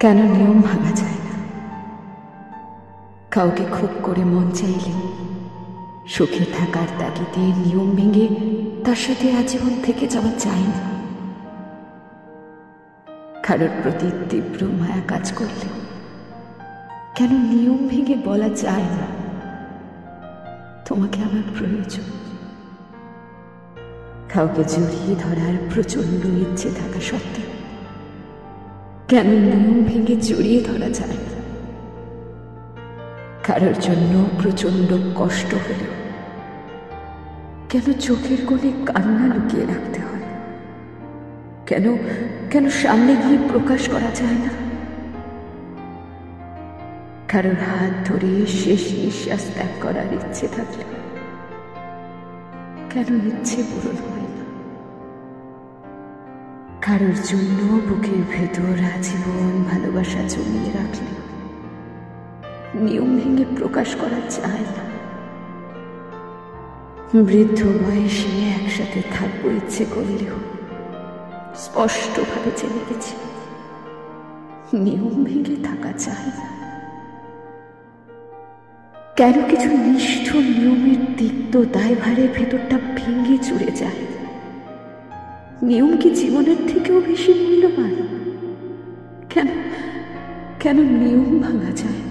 কেন নিয়ম ভাঙা যায় না? কাউকে খুব করে মন চাইলে সুখে থাকার তাগিদে নিয়ম ভেঙে তার সাথে আজীবন থেকে যাওয়া যায় না। কারোর প্রতি তীব্র মায়া কাজ করলে কেন নিয়ম ভেঙে বলা যায় না তোমাকে আমার প্রয়োজন? কাউকে জড়িয়ে ধরার প্রচন্ড ইচ্ছে থাকা সত্ত্বেও কেন নিয়ম ভেঙে জড়িয়ে ধরা যায় না? কারোর জন্য প্রচন্ড কষ্ট হলেও কেন চোখের কোণে কান্না লুকিয়ে রাখতে হয়? কেন কেন সামনে গিয়ে প্রকাশ করা যায় না? কারোর হাত ধরে শেষ নিঃশ্বাস ত্যাগ করার ইচ্ছে থাকলে কেন ইচ্ছে পূরণ হয় না? কারোর জন্য বুকের ভেতর আজীবন ভালোবাসা জমিয়ে রাখলে নিয়ম ভেঙে প্রকাশ করা যায় না। বৃদ্ধ বয়সে একসাথে থাকবো ইচ্ছে করলেও স্পষ্টভাবে জেনে গেছি নিয়ম ভেঙে থাকা যায় না। কেন কিছু নিষ্ঠুর নিয়মের তিক্ত দায়ভারের ভেতরটা ভেঙে চুরে যায়? নিয়ম কি জীবনের থেকেও বেশি মূল্যবান? কেন কেন নিয়ম ভাঙা যায় না?